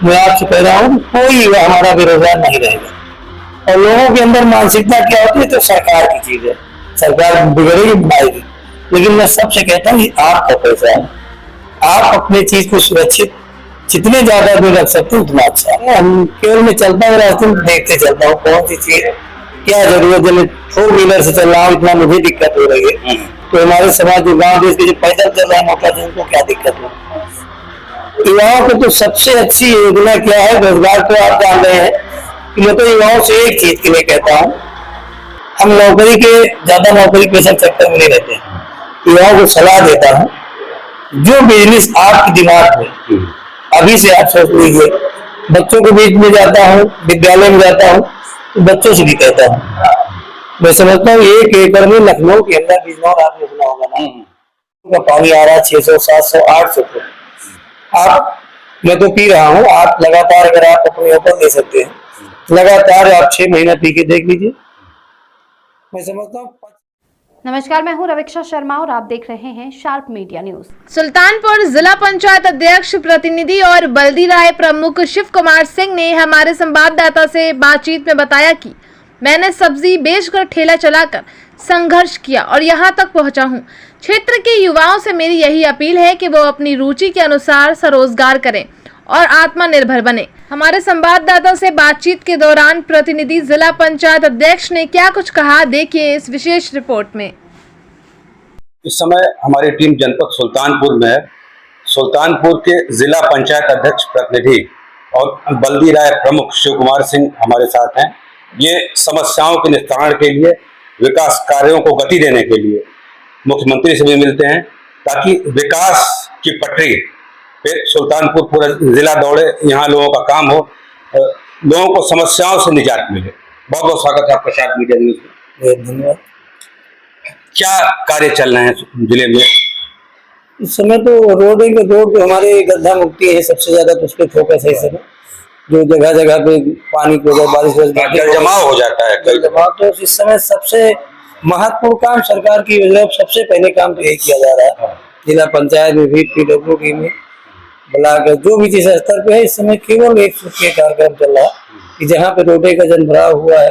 मैं आपसे कह रहा हूँ कोई युवा हमारा बेरोजगार नहीं रहेगा। और लोगों के अंदर मानसिकता क्या होती है, तो सरकार की चीज है, सरकार बिगड़ेगी बनाएगी। लेकिन मैं सबसे कहता हूँ आपका पैसा है, आप अपने चीज को सुरक्षित जितने ज्यादा में रख सकते हैं उतना अच्छा है। हम केवल मैं चलता हूँ रास्ते में देखते चलता हूँ कौन सी चीज क्या जरूरत है। 4 व्हीलर से चल रहा हूँ, इतना मुझे दिक्कत हो रही है, तो हमारे समाज जो गाँव देश के जो पैदल चल रहे हैं मोटा, उनको क्या दिक्कत हो। युवाओं को तो सबसे अच्छी योजना क्या है, रोजगार तो आप जान रहे हैं कि मैं तो युवाओं से एक चीज के लिए कहता हूँ, हम नौकरी के ज्यादा नौकरी पेशा चक्कर में नहीं रहते। युवाओं को सलाह देता हूँ, जो बिजनेस आपके दिमाग में अभी से आप सोच लीजिए। बच्चों के बीच में जाता हूँ, विद्यालय में जाता हूँ, तो बच्चों से भी कहता हूँ, मैं समझता हूँ 1 एकड़ में लखनऊ के अंदर बिजनौर आपने सुना होगा ना, पानी आ रहा है 600, 700, 800 फुट। आप, मैं तो पी रहा हूँ, आप लगातार अगर आप अपने ऊपर ले सकते हैं, लगातार आप 6 महीना पी के देख लीजिए, मैं समझता हूँ। नमस्कार, मैं हूं रविक्षा शर्मा और आप देख रहे हैं शार्प मीडिया न्यूज। सुल्तानपुर जिला पंचायत अध्यक्ष प्रतिनिधि और बल्दी राय प्रमुख शिव कुमार सिंह ने हमारे संवाददाता से बातचीत में बताया कि मैंने सब्जी बेचकर ठेला चलाकर संघर्ष किया और यहां तक पहुंचा हूं। क्षेत्र के युवाओं से मेरी यही अपील है कि वो अपनी रुचि के अनुसार स्वरोजगार करें और आत्मनिर्भर बने। हमारे संवाददाता से बातचीत के दौरान प्रतिनिधि जिला पंचायत अध्यक्ष ने क्या कुछ कहा, देखिए इस विशेष रिपोर्ट में। इस समय हमारी टीम जनपद सुल्तानपुर में है। सुल्तानपुर के जिला पंचायत अध्यक्ष प्रतिनिधि और बल्दी राय प्रमुख शिव कुमार सिंह हमारे साथ हैं। ये समस्याओं के निस्तारण के लिए, विकास कार्यों को गति देने के लिए मुख्यमंत्री से भी मिलते हैं, ताकि विकास की पटरी पे सुल्तानपुर पूरा जिला दौड़े, यहाँ लोगों का काम हो, लोगों को समस्याओं से निजात मिले। बहुत बहुत स्वागत है आपका शार्प मीडिया न्यूज में। धन्यवाद। क्या कार्य चल रहे हैं जिले में इस समय? तो रोड हमारे गड्ढा मुक्ति है, सबसे ज्यादा तो उस पर फोकस है इस समय। जो जगह जगह पे पानी को बारिश जल जमाव हो जाता है, जल जमाव, तो इस समय सबसे महत्वपूर्ण काम सरकार की योजना, सबसे पहले काम तो यही किया जा रहा है। जिला पंचायत में भी, PWD में, ब्लॉक, जो भी जिस स्तर पे है, इस समय केवल एक सूत्रीय कार्यक्रम चल रहा है कि जहाँ पे रोडे का जल भराव हुआ है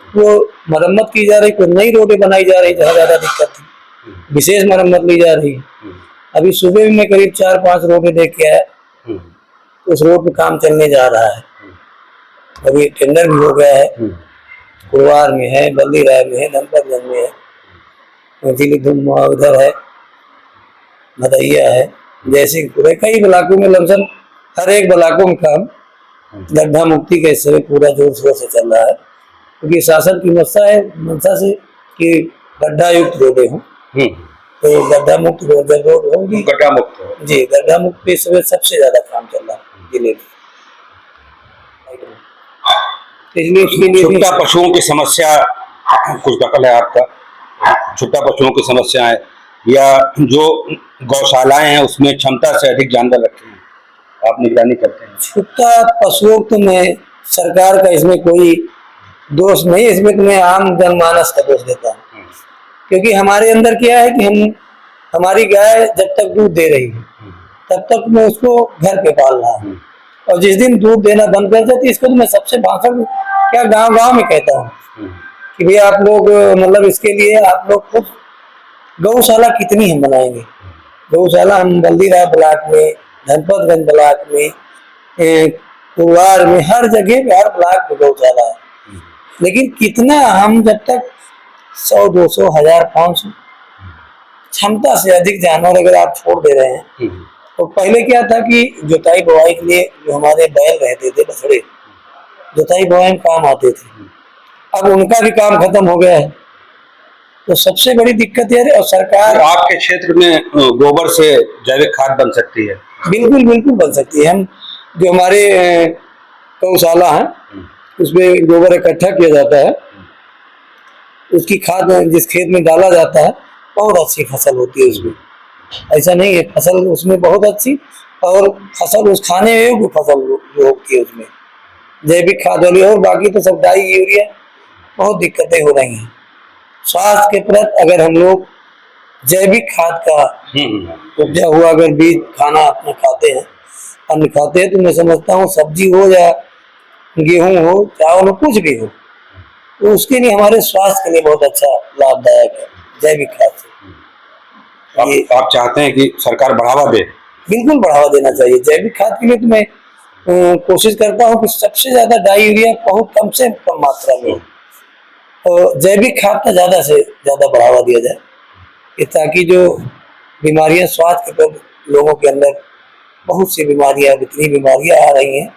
वो मरम्मत की जा रही, कोई नई रोडें बनाई जा रही, जहाँ ज्यादा दिक्कत थी विशेष मरम्मत ली जा रही है। अभी सुबह में करीब 4-5 रोडें देख के आया, उस रोड पे काम चलने जा रहा है। अभी टेंडर भी हो गया है, कुरवार में है, बल्दी राय में है, धनपतगंज में है, उधर है, भदैया है, जैसे पूरे कई ब्लॉकों में, लमसम हर एक ब्लॉकों में काम गड्ढा मुक्ति के समय पूरा जोर शोर से चल रहा है, क्योंकि शासन की मंशा से कि गड्ढा युक्त रोडें हों, तो गड्ढा मुक्त रोड होगी, गड्ढा मुक्त जी, गड्ढा मुक्त पे समय सबसे ज्यादा काम चल रहा है जिले में। इसलिए उसके लिए छुट्टा पशुओं की समस्या कुछ दखल है आपका? छुट्टा पशुओं की समस्या है या जो गौशालाएं हैं उसमें क्षमता से अधिक जानवर रखे हैं, आप निगरानी करते हैं? छुट्टा पशुओं तो मैं सरकार का इसमें कोई दोष नहीं, इसमें तो मैं आम जनमानस का दोष देता हूँ। क्योंकि हमारे अंदर क्या है कि हमारी गाय जब तक दूध दे रही है तब तक मैं उसको घर पे पाल रहा हूँ, और जिस दिन दूध देना बंद कर जाती है, इसको तो मैं सबसे भाषण क्या गांव में कहता हूँ कि भैया आप लोग, मतलब इसके लिए आप लोग खुद गौशाला कितनी हम बनाएंगे। गौशाला हम बल्दी राय ब्लॉक में, धनपतगंज ब्लॉक में, कुरवार में, हर जगह हर ब्लॉक में गौशाला है, लेकिन कितना हम जब तक 100, 200, 1000, 500 क्षमता से अधिक जानवर अगर आप छोड़ दे रहे हैं, तो पहले क्या था कि जुताई बुआई के लिए जो हमारे बैल रहते थे, बछड़े जुताई बुआई में काम आते थे, अब उनका भी काम खत्म हो गया है, तो सबसे बड़ी दिक्कत है। और सरकार, आपके क्षेत्र में गोबर से जैविक खाद बन सकती है? बिल्कुल बिल्कुल बन सकती है। हम जो हमारे गौशाला है उसमें गोबर इकट्ठा किया जाता है, उसकी खाद जिस खेत में डाला जाता है, बहुत अच्छी फसल होती है उसमें। ऐसा नहीं है, फसल उसमें बहुत अच्छी, और फसल उस खाने योग्य फसल जो होती है उसमें जैविक खाद वाली, और बाकी तो सब डाई यूरिया, बहुत दिक्कतें हो रही हैं। स्वास्थ्य के प्रति अगर हम लोग जैविक खाद का उपजा हुआ अगर बीज खाना अपना खाते हैं, अन्न खाते हैं, तो मैं समझता हूँ सब्जी हो या गेहूं हो, चावल हो, कुछ भी हो, तो उसके लिए हमारे स्वास्थ्य के लिए बहुत अच्छा लाभदायक है जैविक खाद से। आप चाहते हैं कि सरकार बढ़ावा दे? बिल्कुल बढ़ावा देना चाहिए जैविक खाद के लिए। तो मैं कोशिश करता हूँ कि सबसे ज्यादा डाई यूरिया बहुत कम से कम मात्रा में, और जैविक खाद का ज्यादा से ज्यादा बढ़ावा दिया जाए, कि ताकि जो बीमारियां स्वास्थ्य के लोगों के अंदर बहुत सी बीमारियां, इतनी बीमारियां आ रही हैं,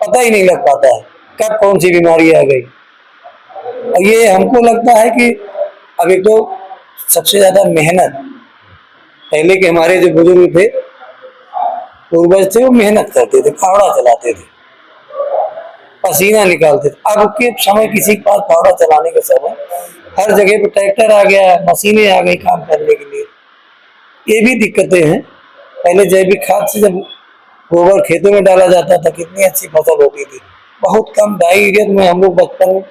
पता ही नहीं लग पाता है कब कौन सी बीमारी आ गई। और ये हमको लगता है कि अब एक तो सबसे ज्यादा मेहनत, पहले के हमारे जो बुजुर्ग थे, पूर्वज थे, वो मेहनत करते थे, फावड़ा चलाते थे, पसीना निकालते थे। अब के समय किसी के पास फावड़ा चलाने का समय, हर जगह पे ट्रैक्टर आ गया, मशीनें आ गई काम करने के लिए। ये भी दिक्कतें हैं। पहले जैविक खाद से जब गोबर खेतों में डाला जाता था, कितनी अच्छी फसल होती थी, बहुत कम डाई यूरिया में। हम लोग बचपन में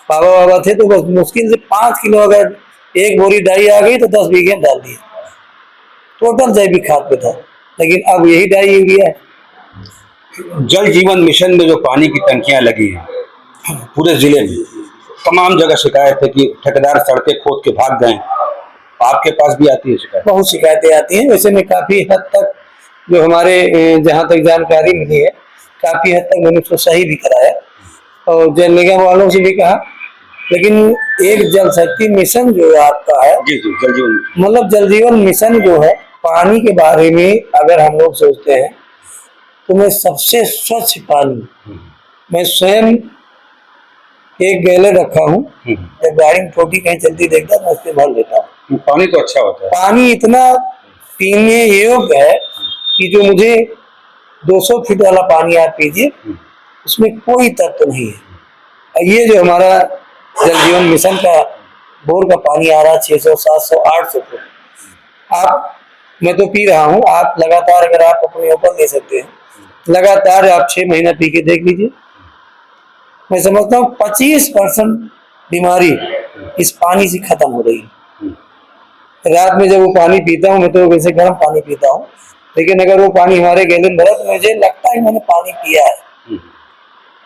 बाबा थे तो बस मुश्किल से 5 किलो अगर एक बोरी डाई आ गई तो 10 बीघे डाल दिए, टोटल जैविक खाद पे था। लेकिन अब यही डाई यूरिया है। जल जीवन मिशन में जो पानी की टंकियां लगी हैं पूरे जिले में, तमाम जगह शिकायत है कि ठेकेदार सड़कें खोद के भाग गए। आपके पास भी आती है शिकायत? बहुत शिकायतें आती हैं। वैसे मैं काफी हद तक, जो हमारे जहाँ तक जानकारी मिली है, काफी हद तक मैंने उसको सही भी कराया और जल निगम वालों से भी कहा। लेकिन एक जल शक्ति मिशन जो आपका है, जी जी, जल जीवन, मतलब जल जीवन मिशन जो है, पानी के बारे में अगर हम लोग सोचते हैं तो मैं सबसे स्वच्छ पानी मैं स्वयं एक गैलन रखा हूँ। जब गाड़ी में टोटी कहीं चलती देखता मैं उससे भर लेता हूँ। पानी तो अच्छा होता है। पानी इतना पीने योग्य है कि जो मुझे 200 फीट वाला पानी आप पीजिए, उसमें कोई तत्व नहीं है। और ये जो हमारा जल जीवन मिशन का बोर का पानी आ रहा है 600, 700, 800 फुट, आप, मैं तो पी रहा हूँ, आप लगातार अगर आप अपने ऊपर ले सकते हैं, लगातार आप 6 महीना पी के देख लीजिए। मैं समझता हूँ 25% बीमारी इस पानी से खत्म हो रही है। रात में जब वो पानी पीता हूँ, मैं तो वैसे गर्म पानी पीता हूँ, लेकिन अगर वो पानी हमारे गैलन भरा तो मुझे लगता है मैंने पानी पिया है।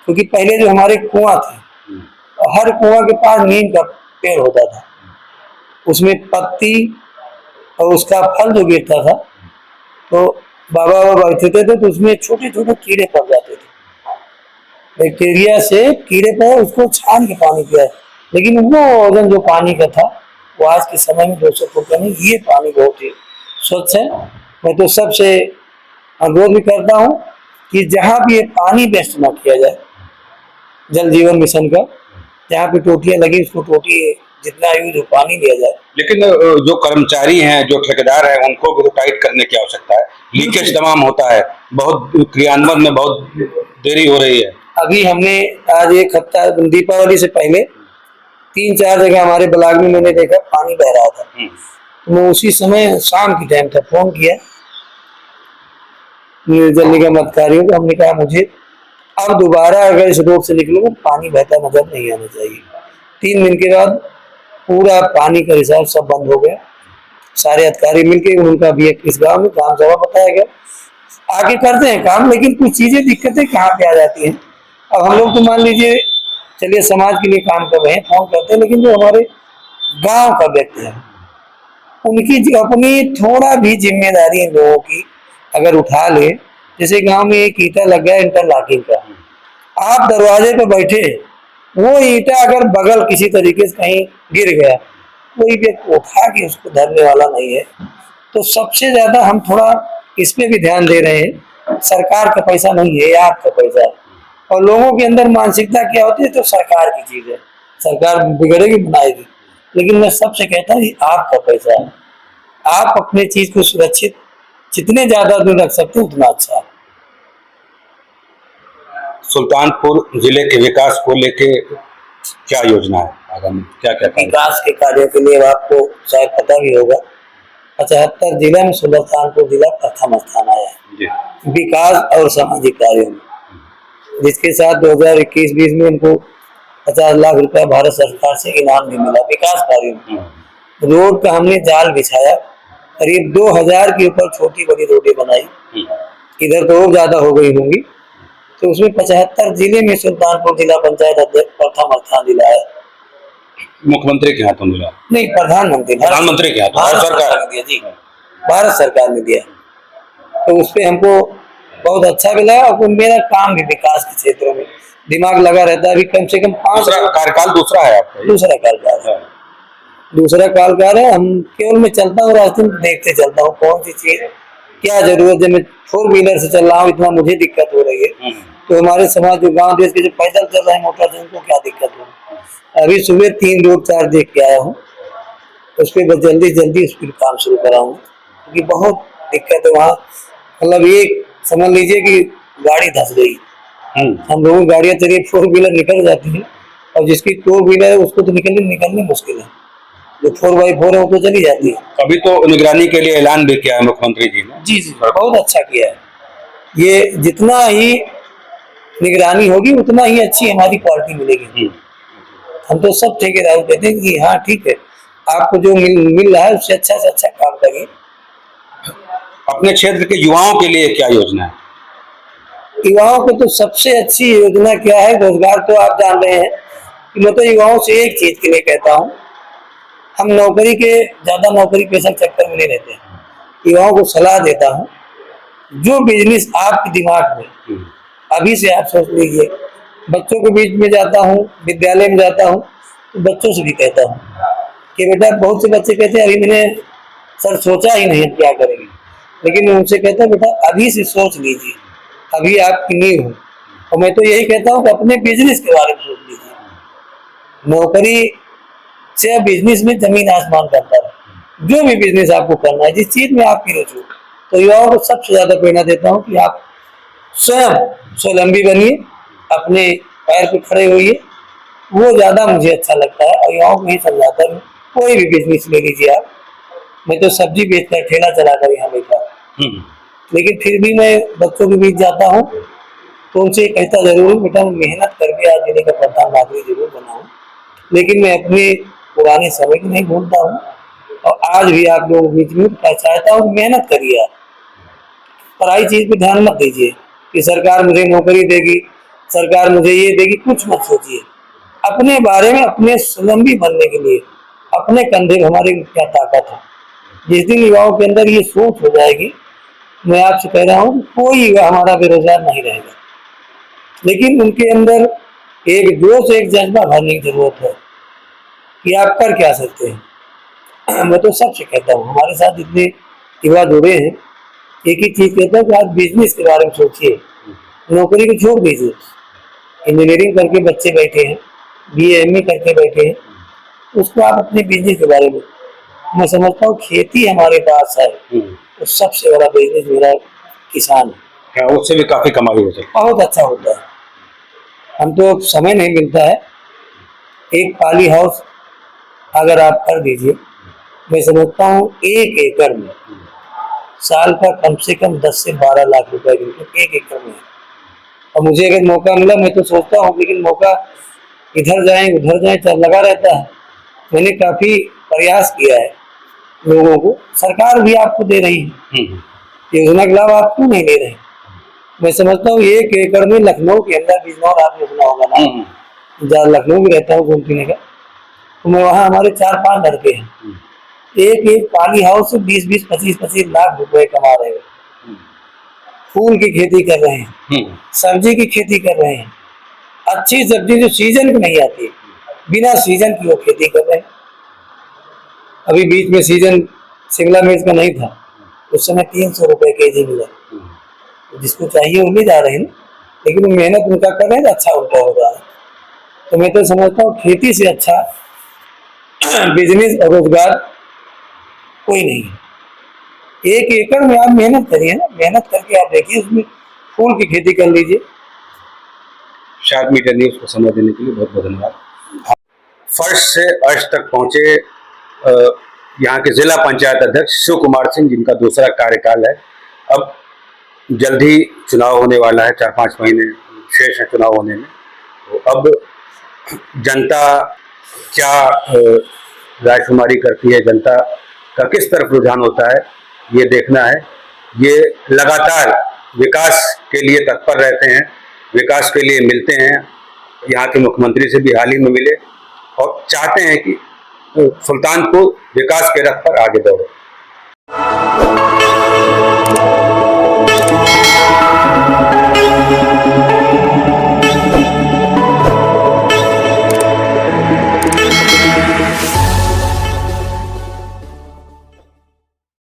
क्योंकि पहले जो हमारे कुआं थे, हर कुआं के पास नीम का पेड़ होता था, उसमें पत्ती और उसका फल जो गिरता था, तो बाबा बैठते थे तो उसमें छोटे छोटे कीड़े पड़ जाते थे। बैक्टीरिया से कीड़े पर उसको छान के पानी पिया। लेकिन वो ओजन जो पानी का था, वो आज के समय में 200 फुट का नहीं। ये पानी बहुत ही स्वच्छ है। मैं तो सबसे अनुरोध भी करता हूँ कि जहाँ भी ये पानी वेस्ट न किया जाए, जल जीवन मिशन का जहाँ पे टोटियां लगी, उसको टोटी जितना यूज हो पानी लिया जाए। लेकिन जो कर्मचारी हैं, जो ठेकेदार हैं, उनको भी टाइट करने की आवश्यकता है। लीकेज तमाम होता है, बहुत क्रियान्वयन में बहुत देरी हो रही है। अभी हमने आज एक हफ्ता, दीपावली से पहले 3-4 जगह हमारे ब्लॉक में मैंने देखा पानी बह रहा था। तो मैं उसी समय, शाम की टाइम था, फोन किया जल निगम अधिकारियों को। हमने कहा मुझे अब दोबारा अगर इस रोड से निकलूंगा पानी बहता नजर नहीं आना चाहिए। 3 दिन के बाद पूरा पानी का रिसाव सब बंद हो गया। सारे अधिकारी मिलके, उनका भी इस गांव में काम सभा बताया गया, आगे करते हैं काम। लेकिन कुछ चीजें, दिक्कतें कहाँ पे आ जाती हैं। अब हम लोग तो मान लीजिए, चलिए समाज के लिए काम कर रहे हैं, फोन करते हैं, लेकिन जो हमारे गांव का व्यक्ति है, उनकी अपनी थोड़ा भी जिम्मेदारी इन लोगों की अगर उठा ले। जैसे गांव में एक ईंटा लग गया इंटरलॉकिंग का, आप दरवाजे पे बैठे, वो ईंटा अगर बगल किसी तरीके से कहीं गिर गया, कोई व्यक्ति उठा के उसको धरने वाला नहीं है। तो सबसे ज्यादा हम थोड़ा इस पे भी ध्यान दे रहे हैं। सरकार का पैसा नहीं है, आपका पैसा है। और लोगों के अंदर मानसिकता क्या होती है, तो सरकार की चीज है, सरकार बिगड़ेगी बनाएगी। लेकिन मैं सबसे कहता हूँ, आपका पैसा है, आप अपने चीज को सुरक्षित जितने ज्यादा दूर रख सकते हैं उतना अच्छा है। सुल्तानपुर जिले के विकास को लेके क्या योजना है आगामी, क्या क्या विकास के कार्यों के लिए आपको शायद पता भी होगा, 75 जिला में सुल्तानपुर जिला प्रथम स्थान आया है विकास और सामाजिक कार्यों में, जिसके साथ 2021-20 में इनको 50 लाख रुपया भारत सरकार से इनाम भी मिला विकास कार्यों में। रोड का हमने जाल बिछाया, करीब 2000 के ऊपर छोटी बड़ी रोडें बनाई। इधर तो और ज्यादा हो गई होंगी। तो उसमें 75 जिले में सुल्तानपुर जिला पंचायत अध्यक्ष प्रथम स्थान दिला है। मुख्यमंत्री के हाथों मिला? नहीं, प्रधानमंत्री के हाथों, भारत सरकार ने दिया जी, भारत सरकार ने दिया। तो उस पे हमको बहुत अच्छा मिला और मेरा काम भी विकास के क्षेत्रों में दिमाग लगा रहता है। अभी कम से कम 5 कार्यकाल दूसरा है आपका? दूसरा कार्यकाल है। हम केवल मैं चलता हूँ रास्ते में, देखते चलता हूँ कौन सी चीज क्या जरूरत है। मैं 4 व्हीलर से चल रहा हूँ, इतना मुझे दिक्कत हो रही है, तो हमारे समाज जो गांव देश के जो पैदल चल रहे हैं मोटर से, उनको क्या दिक्कत हो। अभी सुबह 3 रोड 4 देख के आया हूँ, उस पर बस जल्दी उस पर काम शुरू कराऊंगा, क्योंकि बहुत दिक्कत है वहाँ। मतलब ये समझ लीजिए कि गाड़ी धंस गई। हम लोगों की गाड़ियाँ चलिए 4 व्हीलर निकल जाती है, और जिसकी 2 व्हीलर है उसको तो निकलने मुश्किल है। जो 4x4 है वो तो चली जाती है। अभी तो निगरानी के लिए ऐलान भी किया है मुख्यमंत्री जी ने। जी, बहुत अच्छा किया है। ये जितना ही निगरानी होगी उतना ही अच्छी हमारी क्वालिटी मिलेगी। हम तो सब ठेकेदार कहते हैं कि हाँ ठीक है, आपको जो मिल रहा है उससे अच्छा से अच्छा काम करिए। अपने क्षेत्र के युवाओं के लिए क्या योजना है? युवाओं को तो सबसे अच्छी योजना क्या है, रोजगार तो आप जान रहे हैं कि मैं तो युवाओं से एक चीज के लिए कहता हूँ, हम ज्यादा नौकरी पेशा चक्कर में नहीं रहते हैं। युवाओं को सलाह देता हूँ, जो बिजनेस आपके दिमाग में अभी से आप सोच लीजिए। बच्चों के बीच में जाता हूँ, विद्यालय में जाता हूँ, तो बच्चों से भी कहता हूँ कि बेटा, बहुत से बच्चे कहते हैं अभी मैंने सर सोचा ही नहीं क्या करेंगे, लेकिन मैं उनसे कहता हूँ बेटा अभी से सोच लीजिए, अभी आपकी नींव हो। और मैं तो यही कहता हूँ कि अपने बिजनेस के बारे में सोच लीजिए। नौकरी से बिजनेस में जमीन आसमान का अंतर है। जो भी बिजनेस आपको करना है, जिस चीज में आपकी रुचि हो, तो युवाओं को सबसे ज्यादा प्रेरणा देता हूँ कि आप स्वयं स्वावलंबी बनिए, अपने पैर पे खड़े होइए। वो ज्यादा मुझे अच्छा लगता है और युवाओं को ही समझाता हूँ। कोई भी बिजनेस ले लीजिए आप, मैं तो सब्जी बेचकर ठेला चलाकर यहाँ बैठा, लेकिन फिर भी मैं बच्चों के बीच जाता हूँ तो उनसे कहता जरूर बेटा मेहनत करके आज जिले का प्रधान नागरिक जरूर बनाऊं, लेकिन मैं अपने पुराने समय को नहीं भूलता हूँ। और आज भी आप लोगों के बीच में चाहता हूँ मेहनत करिए। आप पढ़ाई चीज पे ध्यान मत दीजिए कि सरकार मुझे नौकरी देगी, सरकार मुझे ये देगी, कुछ मत सोचिए। अपने बारे में, अपने स्वावलंबी बनने के लिए अपने कंधे में हमारी क्या ताकत है। जिस दिन युवाओं के अंदर ये सोच हो जाएगी, मैं आपसे कह रहा हूँ कोई युवा हमारा बेरोजगार नहीं रहेगा, लेकिन उनके अंदर एक जोश, एक जज्बा भरने की जरूरत है कि आप कर क्या सकते हैं। मैं तो सबसे कहता हूँ, हमारे साथ जितने युवा जुड़े हैं, एक ही चीज कहता हूँ कि आप बिजनेस के बारे में सोचिए, नौकरी को छोड़ दीजिए। इंजीनियरिंग करके बच्चे बैठे हैं, BA MA करके बैठे हैं, उसको आप अपने बिजनेस के बारे में, मैं समझता हूँ खेती हमारे पास है तो सबसे बड़ा बिजनेस मेरा किसान है। उससे भी काफी कमाई हो सकती है, बहुत अच्छा होता है। हम तो समय नहीं मिलता है, एक पाली हाउस अगर आप कर दीजिए, मैं समझता हूँ 1 एकड़ में साल का कम से कम 10 से 12 लाख रुपए की इनकम 1 एकड़ में। और मुझे अगर मौका मिला, मैं तो सोचता हूँ, लेकिन मौका इधर जाए उधर जाए चल लगा रहता है। मैंने काफी प्रयास किया है लोगों को, सरकार भी आपको दे रही है योजना के लाभ, आप क्यों नहीं ले रहे? मैं समझता हूँ 1 एकड़ में लखनऊ के अंदर, बिजनौर आपने सुना होगा ना, जहाँ लखनऊ में रहता हूँ घूम फिरने का, तो मैं वहाँ हमारे 4-5 लड़के हैं, एक पाली हाउस से 20-20, 25-25 लाख रुपए कमा रहे हैं। फूल की खेती कर रहे हैं, सब्जी की खेती कर रहे हैं, अच्छी सब्जी जो सीजन की नहीं आती, बिना सीजन की वो खेती कर रहे हैं। अभी बीच में सीजन शिमला मिर्च का नहीं था, उस समय 300 रुपए केजी मिला, जिसको चाहिए वो ले जा रहे हैं, लेकिन मेहनत उनका कर रहे हैं, अच्छा उनका हो रहा है। तो मैं तो समझता हूँ खेती से अच्छा बिजनेस और रोजगार कोई नहीं है। 1 एकड़ में आप मेहनत करिए ना, मेहनत करके आप देखिए, उसमें फूल की खेती कर लीजिए। शार्प मीडिया न्यूज को समय देने के लिए बहुत बहुत धन्यवाद। फर्स्ट से अर्श तक पहुंचे यहाँ के जिला पंचायत अध्यक्ष शिव कुमार सिंह, जिनका दूसरा कार्यकाल है। अब जल्द ही चुनाव होने वाला है, 4-5 महीने शेष है चुनाव होने में। तो अब जनता क्या रायशुमारी करती है, जनता का किस तरफ रुझान होता है, ये देखना है। ये लगातार विकास के लिए तत्पर रहते हैं, विकास के लिए मिलते हैं। यहाँ के मुख्यमंत्री से भी हाल ही में मिले और चाहते हैं कि सुल्तानपुर विकास के रथ पर आगे बढ़े।